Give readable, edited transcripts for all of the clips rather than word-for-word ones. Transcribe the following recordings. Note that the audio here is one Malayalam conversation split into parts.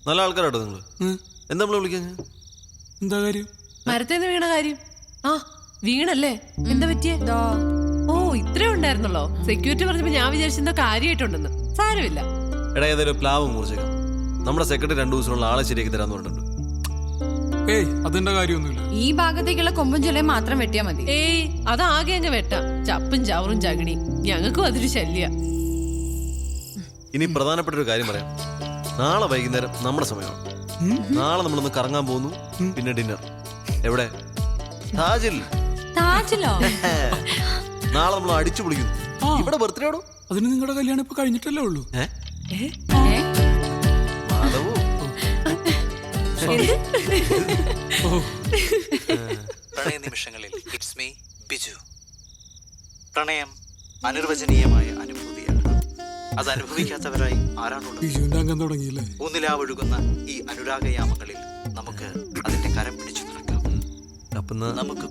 നല്ല ആൾക്കാരാട്ടോ നിങ്ങള്. എന്താ നമ്മള് വിളിക്കാൻ? എന്താ കാര്യം? മരത്തേന്ന് വീണ കാര്യം. ആ വീണല്ലേ? എന്താ പറ്റിയേ? ഓ ഇത്രേ ഉണ്ടായിരുന്നല്ലോ. സെക്യൂരിറ്റി പറഞ്ഞപ്പോ ഞാൻ വിചാരിച്ചെന്തോ കാര്യമായിട്ടുണ്ടെന്ന്. സാരമില്ല. എടാ ഏതായാലും പ്ലാവ് മുറിച്ചേക്കാം. നമ്മുടെ സെക്രട്ടറി 2 ദിവസത്തിനുള്ള ആളെ ശരിയാക്കി തരാന്ന് പറഞ്ഞിട്ടുണ്ട്. ഏയ് അതിന്റെ കാര്യമൊന്നുമില്ല. ഈ ഭാഗത്തേക്കുള്ള കൊമ്പും ചൊലയും മാത്രം വെട്ടിയാ മതി. ഏയ് അതാകെ അങ്ങ് വെട്ടാം. ചപ്പും ചവറും ചകിടി ഞങ്ങൾക്കും അതൊരു ശല്യ. ഇനി പ്രധാനപ്പെട്ട ഒരു കാര്യം പറയാം. നാളെ വൈകുന്നേരം നമ്മുടെ സമയമാണ്. നാളെ നമ്മളൊന്ന് കറങ്ങാൻ പോകുന്നു. പിന്നെ ഡിന്നർ എവിടെ? താജിൽ. താജിലോ? നാളെ നമ്മൾ അടിച്ചു പൊളിക്കുന്നു. ഇവിടെ ബർത്ത്ഡേ ആണോ? അതിന് നിങ്ങളുടെ കല്യാണം ഇപ്പൊ കഴിഞ്ഞിട്ടല്ലേ ഉള്ളൂ. പ്രണയ നിമിഷങ്ങളിൽ ഇറ്റ്സ് മീ ബിജു. പ്രണയം അനിർവചനീയമായ അനുഭൂതിയാണ്. അത് അനുഭവിക്കാത്തവരായി ആരാണുള്ളത്? ഊന്നിലാവൊഴുകുന്ന ഈ അനുരാഗയാമങ്ങളിൽ നമുക്ക് അതിന്റെ കരം പിടിച്ചു നിൽക്കാം. നമുക്ക്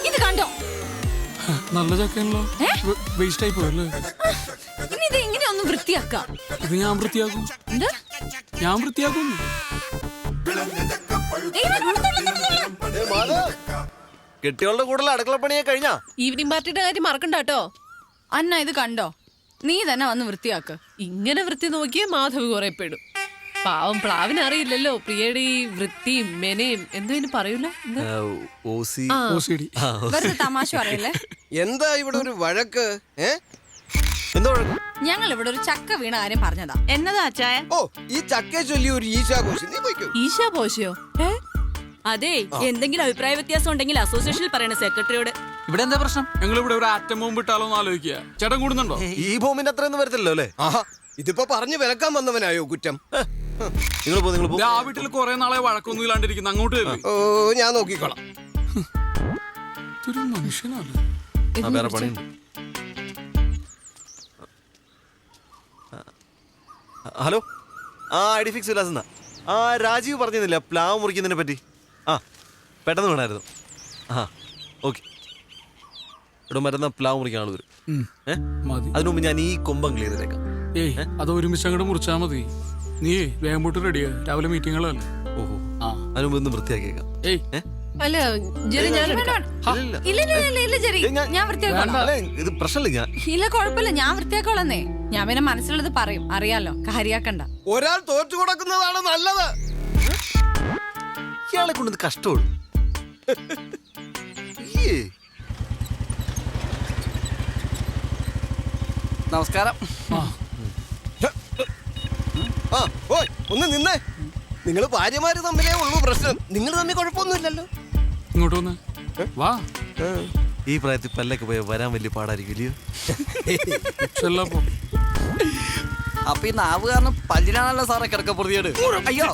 ഇത് കണ്ടോ? നല്ല ചക്കയാണല്ലോ. വേസ്റ്റ് ആയി പോയല്ലേ? ഇനി ഇത് ഇങ്ങനെയൊന്നും വൃത്തിയാക്കാം. ഇത് ഞാൻ വൃത്തിയാക്കും. ഞാൻ വൃത്തിയാക്കും. കെട്ടികളുടെ കൂടുതൽ അടുക്കളപ്പണിയെ കഴിഞ്ഞാ? ഈവനിങ് പാർട്ടിയുടെ കാര്യം മറക്കണ്ട കേട്ടോ. അന്ന ഇത് കണ്ടോ? നീ തന്നെ വന്ന് വൃത്തിയാക്ക്. ഇങ്ങനെ വൃത്തി നോക്കിയേ മാധവ് കുറെ പെടും. പാവം പ്ലാവിന് അറിയില്ലല്ലോ പ്രിയയുടെ ഈ വൃത്തിയും മെനയും എന്തോ ഇനി പറയൂല. വെറുതെ തമാശ പറയല്ലേ. എന്താ ഇവിടെ ഒരു വഴക്ക്? ഞങ്ങൾ ഇവിടെ ഒരു ചക്ക വീണ കാര്യം പറഞ്ഞതാ. എന്നതാ അച്ചായ? ഓ ഈ ചക്കയെ ചൊല്ലി ഒരു ഈശാഘോഷം. നീ പോയിക്കോ. ഈശാഘോഷയോ? അതെ, എന്തെങ്കിലും അഭിപ്രായ വ്യത്യാസം ഉണ്ടെങ്കിൽ അസോസിയേഷനിൽ പറയണ സെക്രട്ടറിയോട്. ഇവിടെ എന്താ പ്രശ്നം? ഞങ്ങൾ ഇവിടെ ഒരു ആറ്റം ബോംബ് ഇട്ടാലോ എന്ന് ആലോചിക്കുക. ചേട്ടൻ കൂടുന്നുണ്ടോ? ഈ ബോംബിന്റെ അത്രയൊന്നും വരത്തില്ലല്ലോ അല്ലേ? ആഹാ ഇതിപ്പോ പറഞ്ഞു വിലക്കാൻ വന്നവനായോ കുറ്റം? ആ വീട്ടിൽ കുറെ നാളെ വഴക്കൊന്നും ഇല്ലാണ്ടിരിക്കുന്നു. അങ്ങോട്ട് ഓ ഞാൻ നോക്കിക്കോളാം. ഇതൊരു മനുഷ്യനാണ്. വേറെ പണിയുണ്ട്. ഹലോ, ഐഡി ഫിക്സ് വിലാസെന്നാ. രാജീവ് പറഞ്ഞിരുന്നില്ല പ്ലാവ് മുറിക്കുന്നതിനെ പറ്റി. പെട്ടെന്ന് വേണമായിരുന്നു. ഓക്കെ. ഇവിടെ മരുന്ന പ്ലാവ് മുറിക്കാൻ ആൾ വരും. അതിനുമുമ്പ് ഞാൻ ഈ കൊമ്പം ക്ലിയർ ചെയ്തേക്കാം. ഏയ് അത് ഒരുമിച്ച് അങ്ങോട്ട് മുറിച്ചാൽ മതി. നീ വേഗം പോട്ട് റെഡിയാ. രാവിലെ മീറ്റിങ്ങുകളല്ലേ. ഓഹോ, അതിനുമ്പ് ഒന്ന് വൃത്തിയാക്കിയേക്കാം. അല്ല ജെറി, ഞാൻ ഇത് പ്രശ്നമില്ല. ഇല്ല കുഴപ്പമില്ല, ഞാൻ വൃത്തിയാക്കോളന്നേ. ഞാൻ പിന്നെ മനസ്സിലുള്ളത് പറയും. അറിയാലോ, കാര്യാക്കണ്ട. ഒരാൾ തോറ്റു കൊടുക്കുന്നതാണ് നല്ലത്. ഇയാളെ കൊണ്ട് കഷ്ടമുള്ളൂ. നമസ്കാരം. ഒന്ന് നിന്നേ. നിങ്ങൾ ഭാര്യമാര് തമ്മിലേ ഉള്ളൂ പ്രശ്നം. നിങ്ങൾ തമ്മിൽ കുഴപ്പമൊന്നുമില്ലല്ലോ. ഇങ്ങോട്ട് വന്ന് വാ. ഈ പ്രായത്തിൽ പല്ലൊക്കെ പോയാൽ വരാൻ വലിയ പാടായിരിക്കും. അപ്പൊ ഈ നാവ് കാരണം പല്ലിനാണല്ലോ സാറേ കിടക്ക പ്രതിയോട്. അയ്യോ,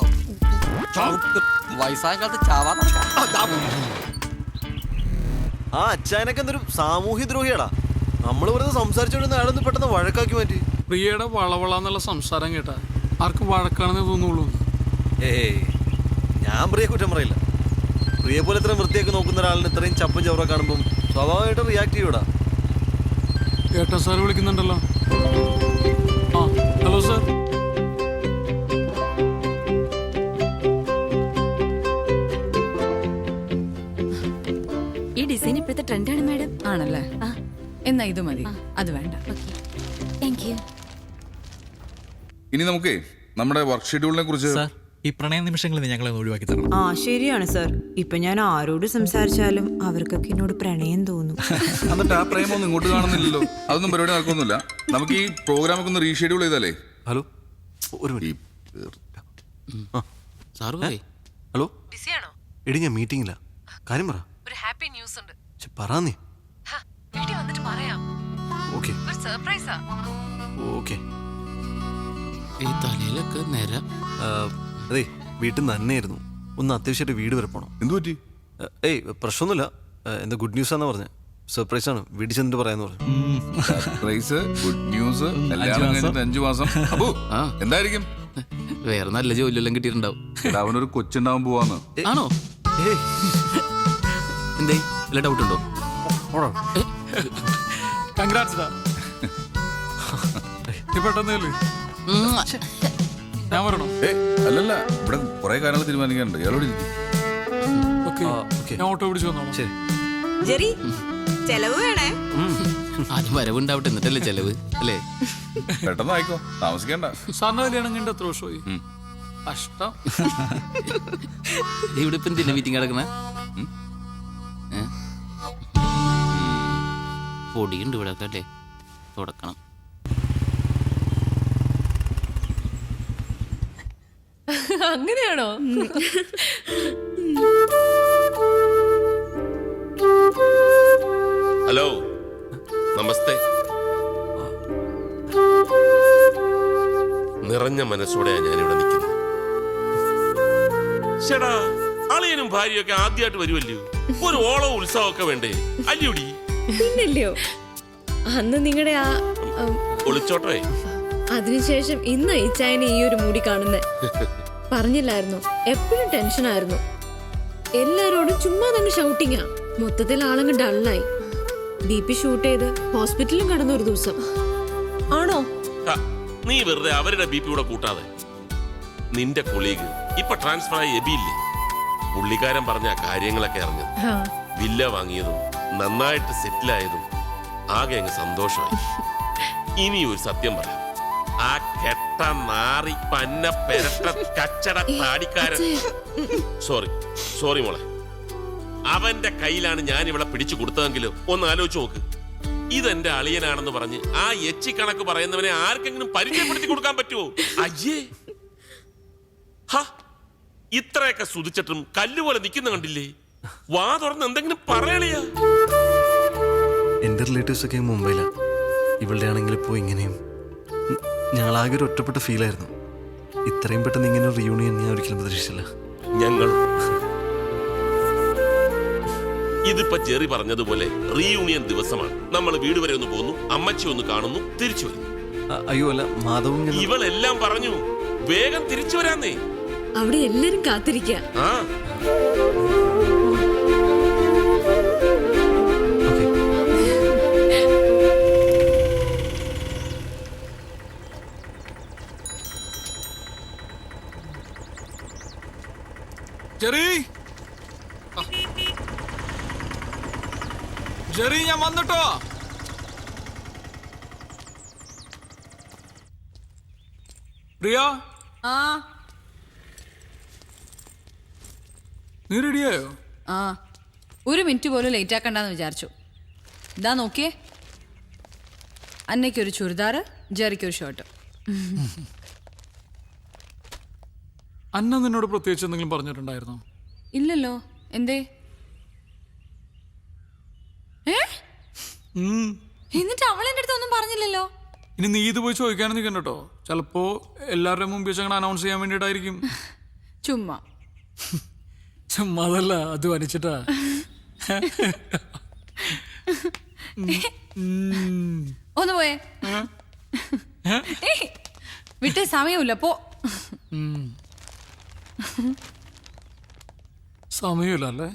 വയസ്സായ കാലത്ത് ചാവാൻ നടക്കാം. അച്ചായനൊക്കെ എന്തൊരു സാമൂഹ്യ ദ്രോഹിയാടാ. നമ്മള് വെറുതെ സംസാരിച്ചോണ്ട് അയാളൊന്ന് പെട്ടെന്ന് വഴക്കാക്കി മാറ്റി. പ്രിയയുടെ വളവളന്നുള്ള സംസാരം കേട്ടാ ആർക്കും വഴക്കാണെന്ന് തോന്നുള്ളൂ. ഞാൻ പ്രിയെ കുറ്റം പറയില്ല. പ്രിയെ പോലെ ഇത്രയും വൃത്തിയൊക്കെ നോക്കുന്ന ഒരാളിന് ഇത്രയും ചപ്പും ചവറൊക്കെ കാണുമ്പോൾ സ്വാഭാവികമായിട്ടും റിയാക്ട് ചെയ്യൂടാ. ഏട്ടാ സാർ വിളിക്കുന്നുണ്ടല്ലോ. Hello sir. ഈ ഡിസൈൻ ഇപ്പോഴത്തെ ട്രെൻഡാണ് മാഡം. ആണല്ലേ? എന്നാ ഇത് മതി. അത് വേണ്ട. Thank you. ഇനി നമുക്ക് നമ്മുടെ വർക്ക് ഷെഡ്യൂളിനെ കുറിച്ച്. ഈ പ്രണയ നിമിഷങ്ങളിൽ ഞങ്ങളെ ഒഴിവാക്കി തരണം. ശരിയാണ് സാർ. ഇപ്പൊ ഞാൻ ആരോട് സംസാരിച്ചാലും അവർക്കൊക്കെ എന്നോട് പ്രണയം തോന്നും. എന്നിട്ട് ആ പ്രേമൊന്നും ഇങ്ങോട്ട് കാണുന്നില്ലല്ലോ. അതൊന്നും പരിപാടി നടക്കൊന്നുമില്ല. നമുക്ക് ഈ പ്രോഗ്രാമൊക്കെ ഒന്ന് റീഷെഡ്യൂൾ ചെയ്താലേ. ഹലോ, ഒരു മിനിറ്റ്. ഹലോ, എടി ഞാൻ മീറ്റിംഗില്ല. കാര്യം പറ. ഒരു ഹാപ്പി ന്യൂസ് ഉണ്ട്. പറ നീ. വീട്ടിൽ വന്നിട്ട് പറയാം. ഓക്കെ ഒരു സർപ്രൈസാ. ഓക്കെ. ഈ തലയിലൊക്കെ നേര. അതെ, വീട്ടിൽ നിന്ന് തന്നെയായിരുന്നു. ഒന്ന് അത്യാവശ്യമായിട്ട് വീട് വരെ പോകണം. എന്തു പറ്റി? ഏയ് പ്രശ്നമൊന്നുമില്ല. എന്താ ഗുഡ് ന്യൂസ് ആണെന്നാ പറഞ്ഞത്. സർപ്രൈസ് ആണ്, വീട്ടിൽ ചെന്നിട്ട് പറയാന്ന് പറഞ്ഞു. സർപ്രൈസ്, ഗുഡ് ന്യൂസ്, കല്യാണം കഴിഞ്ഞിട്ട് 5 മാസം. അപ്പോ എന്തായിരിക്കും? വേറെ നല്ല ജോലിയെല്ലാം കിട്ടിയിട്ടുണ്ടാവും. അവനൊരു കൊച്ചുണ്ടാവാൻ പോവാന്ന്. ആണോ? ഏയ് എന്തേ വല്ല ഡൗട്ട് ഉണ്ടോ? ഓടാ. കൺഗ്രാറ്റ്സ്. പെട്ടെന്ന് ഞാൻ പറയണോ? അല്ലല്ല, ഇവിടെ കുറെ കാര്യങ്ങൾ തീരുമാനിക്കാനുണ്ട്. ഇയാളോട് ഇരിക്കും. ഓക്കെ, ഞാൻ ഓട്ടോ പിടിച്ചു വന്നോളാം. ശരി. ജെറി ചെലവ് വേണേ. ആദ്യം വരവുണ്ടാവട്ടെ, എന്നിട്ടല്ലേ ചെലവ് അല്ലേ? പെട്ടെന്ന് ആയിക്കോ, താമസിക്കണ്ട. സാറിന് കല്യാണം കണ്ട എത്ര വർഷമായി? കഷ്ടം. ഇവിടെ ഇപ്പം എന്തിനാ മീറ്റിംഗ് കിടക്കണേ? പൊടിയുണ്ട് ഇവിടെ ഒക്കെ അല്ലേ, തുടക്കണം. അങ്ങനെയാണോ? ഹലോ, നമസ്തേ. നിറഞ്ഞ മനസ്സോടെയാ ഞാനിവിടെ നിൽക്കുന്നത്. ചേടാ, അളിയനും ഭാര്യയൊക്കെ ആദ്യമായിട്ട് വരുമല്ലോ, ഒരു ഓളവും ഉത്സവമൊക്കെ വേണ്ടേ? അല്ലയോടി? പിന്നല്ലയോ, അന്ന് നിങ്ങളുടെ ആ ഒളിച്ചോട്ടേ. അതിനുശേഷം ഇന്ന് ഈ ചായനെ ഈ ഒരു മൂടി കാണുന്നേ. പറഞ്ഞില്ലായിരുന്നു, എപ്പോഴും ടെൻഷനായിരുന്നു. എല്ലാരോടും ചുമ്മാ തന്നെ ഷൗട്ടിങ്ങാ. മൊത്തത്തിൽ ആളങ്ങ് ഡള്ളായി. DP ഷൂട്ട് ചെയ്ത് ഹോസ്പിറ്റലിലും കടന്നു ഒരു ദിവസം. ആണോ? നീ വെറുതെ അവരുടെ BP കൂടെ കൂട്ടാതെ. നിന്റെ കൊളീഗ് ഇപ്പൊ ട്രാൻസ്ഫർ ആയി എബിയില്ലേ, പുള്ളിക്കാരൻ പറഞ്ഞ കാര്യങ്ങളൊക്കെ അറിഞ്ഞത്. വില്ല വാങ്ങിയതും നന്നായിട്ട് സെറ്റിലായതും ആകെ അങ്ങ് സന്തോഷമായി. ഇനി ഒരു സത്യം പറയാം, ആ കെട്ട നാറി പന്ന പെരട്ട കച്ചട താടിക്കാരൻ, സോറി മോളെ, അവന്റെ കയ്യിലാണ് ഞാൻ ഇവിടെ പിടിച്ചു കൊടുത്തതെങ്കിലും ഒന്ന് ആലോചിച്ച് നോക്ക്. ഇതെന്റെ അളിയനാണെന്ന് പറഞ്ഞ് ആ എച്ചി കണക്ക് പറയുന്നവനെ ആർക്കെങ്കിലും പരിചയപ്പെടുത്തി കൊടുക്കാൻ പറ്റുമോ? അയ്യേ, ഇത്രയൊക്കെ സുതിച്ചിട്ടും കല്ലുപോലെ നിൽക്കുന്ന കണ്ടില്ലേ? വാ തുറന്ന് എന്തെങ്കിലും പറയണിയാ. എന്റെ റിലേറ്റീവ്സ് ഒക്കെ മുംബൈയിലാ. ഇവളുടെ ആണെങ്കിൽ ഇപ്പോൾ ഇങ്ങനെയും. ഞങ്ങളാകെ ഒരു ഒറ്റപ്പെട്ട ഫീലായിരുന്നു. ഇത്രയും പെട്ടെന്ന് ഇങ്ങനെ ഒരു റിയൂണിയൻ ഞാൻ ഒരിക്കലും പ്രതീക്ഷിച്ചില്ല. ഞങ്ങൾ ഇതിപ്പോ ചെറി പറഞ്ഞതുപോലെ റീയൂണിയൻ ദിവസമാണ്. നമ്മൾ വീട് വരെ ഒന്ന് പോകുന്നു, അമ്മച്ചി ഒന്ന് കാണുന്നു, തിരിച്ചു വരുന്നു. അയ്യോ അല്ല, മാധവും ഇവളെല്ലാം പറഞ്ഞു വേഗം തിരിച്ചു വരാന്നേ. അവിടെ എല്ലാരും കാത്തിരിക്കുക. ആ ജെറി, ഞാൻ വന്നിട്ടോ. പ്രിയ, നീ റെഡിയായോ? ആ, ഒരു മിനിറ്റ് പോലും ലേറ്റ് ആക്കണ്ടെന്ന് വിചാരിച്ചു. ഇതാ നോക്കിയേ, അന്നയ്ക്കൊരു ചുരിദാറ്, ജെറിക്കൊരു ഷർട്ട്. അന്ന നിന്നോട് പ്രത്യേകിച്ച് എന്തെങ്കിലും പറഞ്ഞിട്ടുണ്ടായിരുന്നോ? ഇല്ലല്ലോ. എന്തേ? എന്നിട്ട് അവളെന്റെ അടുത്ത് ഒന്നും പറഞ്ഞില്ലല്ലോ. ഇനി നീ ഇത് പോയി ചോദിക്കാനും നിൽക്കണ്ട കേട്ടോ. ചിലപ്പോ എല്ലാവരുടെയും മുമ്പ് വെച്ച് അങ്ങനെ അനൗൺസ് ചെയ്യാൻ വേണ്ടിയിട്ടായിരിക്കും. ചുമ്മാ ചുമ്മാതല്ല, അത് വരച്ചിട്ടാ. ഒന്ന് പോയേ. വിട്ടേ, സമയമില്ല, പോ. സമയമില്ല അല്ലേ?